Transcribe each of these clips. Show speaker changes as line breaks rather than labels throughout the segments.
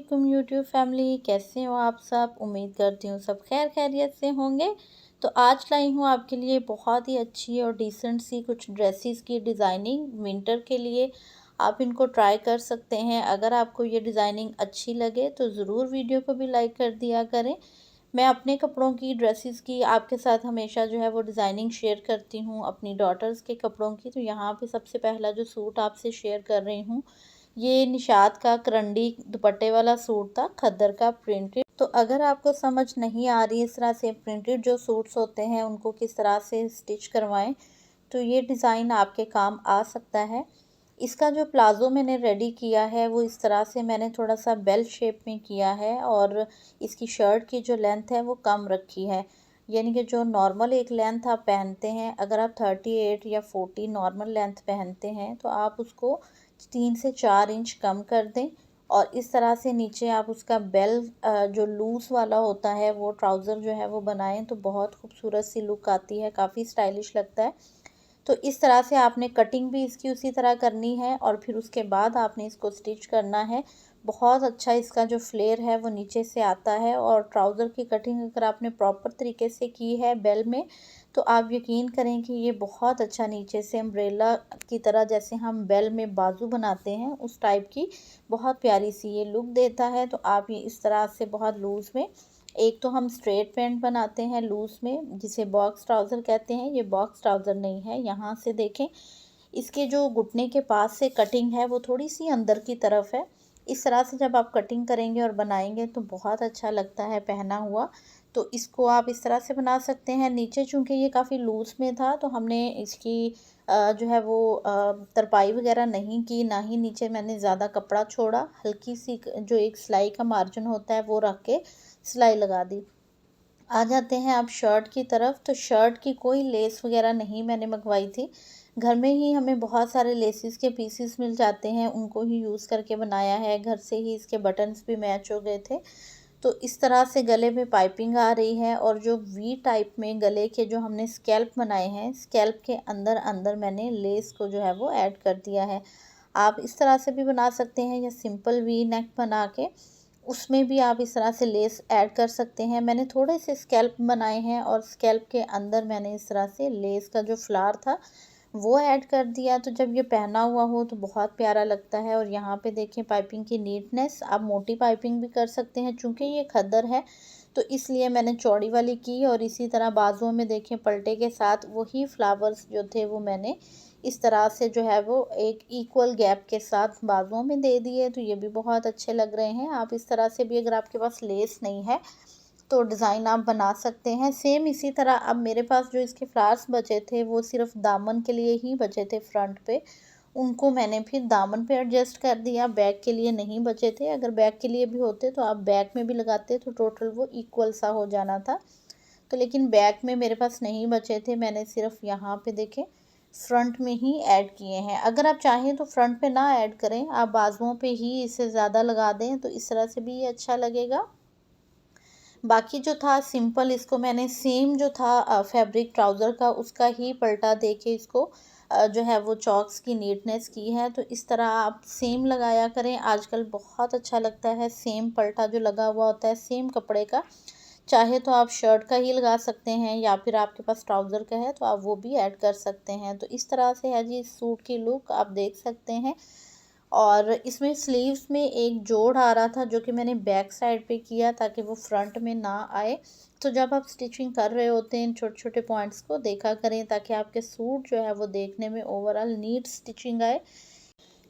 अस्सलामुअलैकुम YouTube family, कैसे हो आप सब। उम्मीद करती हूँ सब खैर खैरियत से होंगे। तो आज लाई हूँ आपके लिए बहुत ही अच्छी और डिसेंट सी कुछ ड्रेसेस की डिज़ाइनिंग विंटर के लिए। आप इनको ट्राई कर सकते हैं। अगर आपको ये डिज़ाइनिंग अच्छी लगे तो ज़रूर वीडियो को भी लाइक कर दिया करें। मैं अपने कपड़ों की ड्रेसेस की आपके साथ हमेशा जो है वो डिज़ाइनिंग शेयर करती हूँ, अपनी डॉटर्स के कपड़ों की। तो यहाँ पे सबसे पहला जो सूट आपसे शेयर कर रही हूँ, ये निशात का करंडी दुपट्टे वाला सूट था, खद्दर का प्रिंटेड। तो अगर आपको समझ नहीं आ रही इस तरह से प्रिंटेड जो सूट्स होते हैं उनको किस तरह से स्टिच करवाएं, तो ये डिज़ाइन आपके काम आ सकता है। इसका जो प्लाज़ो मैंने रेडी किया है वो इस तरह से मैंने थोड़ा सा बेल शेप में किया है, और इसकी शर्ट की जो लेंथ है वो कम रखी है। यानी कि जो नॉर्मल एक लेंथ आप पहनते हैं, अगर आप 38 या 40 नॉर्मल लेंथ पहनते हैं तो आप उसको 3 से 4 इंच कम कर दें। और इस तरह से नीचे आप उसका बेल जो लूज़ वाला होता है वो ट्राउज़र जो है वो बनाएं, तो बहुत खूबसूरत सी लुक आती है, काफ़ी स्टाइलिश लगता है। तो इस तरह से आपने कटिंग भी इसकी उसी तरह करनी है और फिर उसके बाद आपने इसको स्टिच करना है। बहुत अच्छा इसका जो फ्लेयर है वो नीचे से आता है, और ट्राउज़र की कटिंग अगर आपने प्रॉपर तरीके से की है बेल में, तो आप यकीन करें कि ये बहुत अच्छा नीचे से अम्ब्रेला की तरह, जैसे हम बेल में बाजू बनाते हैं उस टाइप की बहुत प्यारी सी ये लुक देता है। तो आप ये इस तरह से बहुत लूज़ में, एक तो हम स्ट्रेट पैंट बनाते हैं लूज़ में जिसे बॉक्स ट्राउज़र कहते हैं, ये बॉक्स ट्राउज़र नहीं है। यहाँ से देखें, इसके जो घुटने के पास से कटिंग है वो थोड़ी सी अंदर की तरफ है। इस तरह से जब आप कटिंग करेंगे और बनाएंगे तो बहुत अच्छा लगता है पहना हुआ। तो इसको आप इस तरह से बना सकते हैं। नीचे चूँकि ये काफ़ी लूज़ में था तो हमने इसकी जो है वो तरपाई वगैरह नहीं की, ना ही नीचे मैंने ज़्यादा कपड़ा छोड़ा। हल्की सी जो एक सिलाई का मार्जिन होता है वो रख के सिलाई लगा दी। आ जाते हैं अब शर्ट की तरफ। तो शर्ट की कोई लेस वगैरह नहीं मैंने मंगवाई थी। घर में ही हमें बहुत सारे लेसिस के पीसेस मिल जाते हैं, उनको ही यूज़ करके बनाया है। घर से ही इसके बटन्स भी मैच हो गए थे। तो इस तरह से गले में पाइपिंग आ रही है, और जो वी टाइप में गले के जो हमने स्कैल्प बनाए हैं, स्कैल्प के अंदर अंदर मैंने लेस को जो है वो ऐड कर दिया है। आप इस तरह से भी बना सकते हैं, या सिंपल वी नेक बना के उसमें भी आप इस तरह से लेस ऐड कर सकते हैं। मैंने थोड़े से स्कैल्प बनाए हैं और स्कैल्प के अंदर मैंने इस तरह से लेस का जो फ्लावर था वो ऐड कर दिया। तो जब ये पहना हुआ हो तो बहुत प्यारा लगता है। और यहाँ पे देखें पाइपिंग की नीटनेस, आप मोटी पाइपिंग भी कर सकते हैं, चूँकि ये खद्दर है तो इसलिए मैंने चौड़ी वाली की। और इसी तरह बाजुओं में देखें पलटे के साथ वही फ्लावर्स जो थे वो मैंने इस तरह से जो है वो एक इक्वल गैप के साथ बाजुओं में दे दिए, तो ये भी बहुत अच्छे लग रहे हैं। आप इस तरह से भी, अगर आपके पास लेस नहीं है तो डिज़ाइन आप बना सकते हैं। सेम इसी तरह अब मेरे पास जो इसके फ्लावर्स बचे थे वो सिर्फ दामन के लिए ही बचे थे फ्रंट पे, उनको मैंने फिर दामन पे एडजस्ट कर दिया। बैक के लिए नहीं बचे थे, अगर बैक के लिए भी होते तो आप बैक में भी लगाते तो टोटल वो इक्वल सा हो जाना था। तो लेकिन बैक में मेरे पास नहीं बचे थे, मैंने सिर्फ यहाँ पे देखें फ्रंट में ही ऐड किए हैं। अगर आप चाहें तो फ्रंट पे ना ऐड करें, आप बाजुओं पे ही इसे ज़्यादा लगा दें, तो इस तरह से भी ये अच्छा लगेगा। बाकी जो था सिंपल, इसको मैंने सेम जो था फैब्रिक ट्राउज़र का उसका ही पलटा दे के इसको जो है वो चॉक्स की नीटनेस की है। तो इस तरह आप सेम लगाया करें, आजकल बहुत अच्छा लगता है सेम पलटा जो लगा हुआ होता है सेम कपड़े का। चाहे तो आप शर्ट का ही लगा सकते हैं, या फिर आपके पास ट्राउज़र का है तो आप वो भी ऐड कर सकते हैं। तो इस तरह से है जी इस सूट की लुक, आप देख सकते हैं। और इसमें स्लीव्स में एक जोड़ आ रहा था जो कि मैंने बैक साइड पे किया ताकि वो फ्रंट में ना आए। तो जब आप स्टिचिंग कर रहे होते हैं इन छोटे छोटे पॉइंट्स को देखा करें ताकि आपके सूट जो है वो देखने में ओवरऑल नीट स्टिचिंग आए।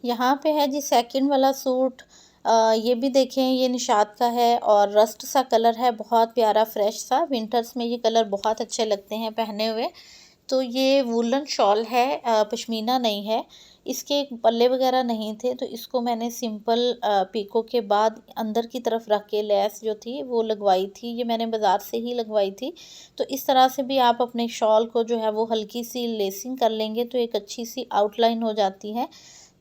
यहाँ पे है जी सेकंड वाला सूट। ये भी देखें, ये निशात का है और रस्ट सा कलर है, बहुत प्यारा फ्रेश सा। विंटर्स में ये कलर बहुत अच्छे लगते हैं पहने हुए। तो ये वूलन शॉल है, पश्मीना नहीं है। इसके पल्ले वगैरह नहीं थे, तो इसको मैंने सिंपल पीको के बाद अंदर की तरफ रख के लेस जो थी वो लगवाई थी। ये मैंने बाज़ार से ही लगवाई थी। तो इस तरह से भी आप अपने शॉल को जो है वो हल्की सी लेसिंग कर लेंगे तो एक अच्छी सी आउटलाइन हो जाती है।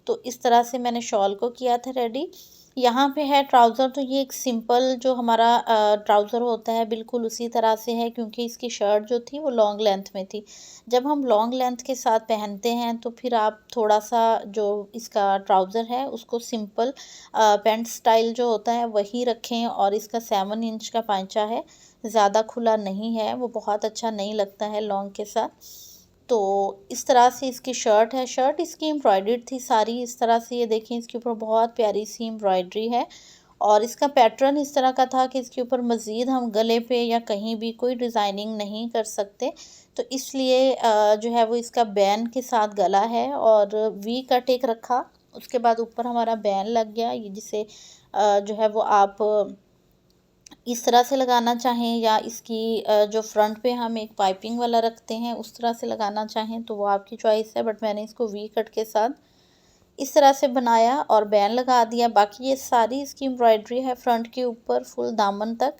तो इस तरह से मैंने शॉल को किया था रेडी। यहाँ पे है ट्राउज़र, तो ये एक सिंपल जो हमारा ट्राउज़र होता है बिल्कुल उसी तरह से है, क्योंकि इसकी शर्ट जो थी वो लॉन्ग लेंथ में थी। जब हम लॉन्ग लेंथ के साथ पहनते हैं तो फिर आप थोड़ा-सा जो इसका ट्राउज़र है उसको सिंपल पैंट स्टाइल जो होता है वही रखें, और इसका 7 इंच का पांचा है, ज़्यादा खुला नहीं है, वो बहुत अच्छा नहीं लगता है लॉन्ग के साथ। तो इस तरह से इसकी शर्ट है, शर्ट इसकी एम्ब्रॉयडर्ड थी सारी इस तरह से, ये देखें इसके ऊपर बहुत प्यारी सी एम्ब्रॉयडरी है, और इसका पैटर्न इस तरह का था कि इसके ऊपर मज़ीद हम गले पे या कहीं भी कोई डिज़ाइनिंग नहीं कर सकते। तो इसलिए जो है वो इसका बैन के साथ गला है, और वी कट एक रखा, उसके बाद ऊपर हमारा बैन लग गया, ये जिसे जो है वो आप इस तरह से लगाना चाहें, या इसकी जो फ्रंट पे हम एक पाइपिंग वाला रखते हैं उस तरह से लगाना चाहें तो वो आपकी चॉइस है, बट मैंने इसको वी कट के साथ इस तरह से बनाया और बैन लगा दिया। बाकी ये सारी इसकी एम्ब्रॉयडरी है फ्रंट के ऊपर फुल दामन तक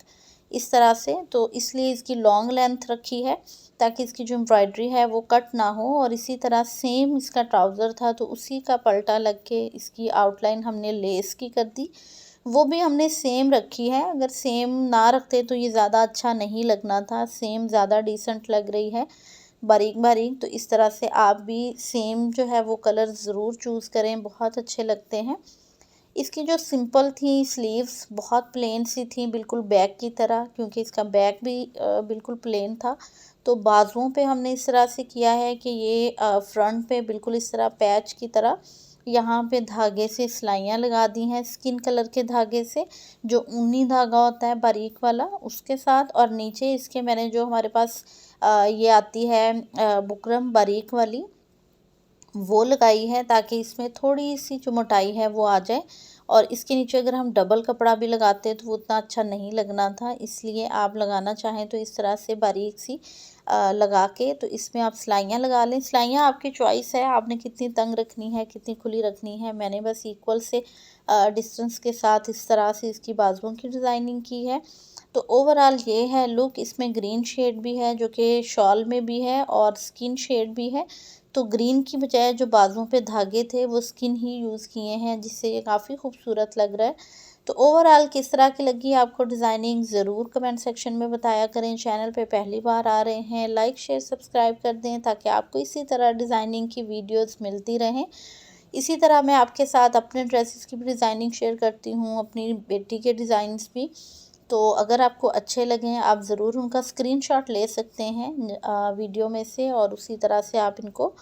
इस तरह से, तो इसलिए इसकी लॉन्ग लेंथ रखी है ताकि इसकी जो एम्ब्रॉयडरी है वो कट ना हो। और इसी तरह सेम इसका ट्राउज़र था तो उसी का पल्टा लग के इसकी आउटलाइन हमने लेस की कर दी, वो भी हमने सेम रखी है। अगर सेम ना रखते तो ये ज़्यादा अच्छा नहीं लगना था, सेम ज़्यादा डिसेंट लग रही है बारीक बारीक। तो इस तरह से आप भी सेम जो है वो कलर ज़रूर चूज़ करें, बहुत अच्छे लगते हैं। इसकी जो सिंपल थी स्लीव्स बहुत प्लेन सी थी, बिल्कुल बैक की तरह, क्योंकि इसका बैक भी बिल्कुल प्लेन था। तो बाजुओं पे हमने इस तरह से किया है कि ये फ्रंट पे बिल्कुल इस तरह पैच की तरह यहाँ पे धागे से सिलाइयाँ लगा दी हैं, स्किन कलर के धागे से, जो ऊनी धागा होता है बारीक वाला उसके साथ। और नीचे इसके मैंने जो हमारे पास ये आती है बुकरम बारीक वाली, वो लगाई है ताकि इसमें थोड़ी सी जो मोटाई है वो आ जाए। और इसके नीचे अगर हम डबल कपड़ा भी लगाते तो वो उतना अच्छा नहीं लगना था, इसलिए आप लगाना चाहें तो इस तरह से बारीक सी लगा के तो इसमें आप सिलाइयाँ लगा लें। सिलाइयाँ आपकी चॉइस है, आपने कितनी तंग रखनी है कितनी खुली रखनी है, मैंने बस इक्वल से डिस्टेंस के साथ इस तरह से इसकी बाजुओं की डिज़ाइनिंग की है। तो ओवरऑल ये है लुक, इसमें ग्रीन शेड भी है जो कि शॉल में भी है और स्किन शेड भी है। तो ग्रीन की बजाय जो बाजुओं पे धागे थे वो स्किन ही यूज़ किए हैं, जिससे ये काफ़ी खूबसूरत लग रहा है। तो ओवरऑल किस तरह की लगी आपको डिज़ाइनिंग ज़रूर कमेंट सेक्शन में बताया करें। चैनल पे पहली बार आ रहे हैं लाइक शेयर सब्सक्राइब कर दें ताकि आपको इसी तरह डिज़ाइनिंग की वीडियोस मिलती रहें। इसी तरह मैं आपके साथ अपने ड्रेसेस की भी डिज़ाइनिंग शेयर करती हूँ, अपनी बेटी के डिज़ाइंस भी। तो अगर आपको अच्छे लगें आप ज़रूर उनका स्क्रीनशॉट ले सकते हैं वीडियो में से, और उसी तरह से आप इनको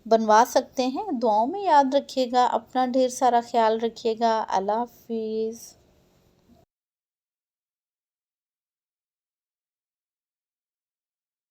बनवा सकते हैं। दुआओं में याद रखिएगा, अपना ढेर सारा ख्याल रखिएगा। अल्लाह हाफिज़।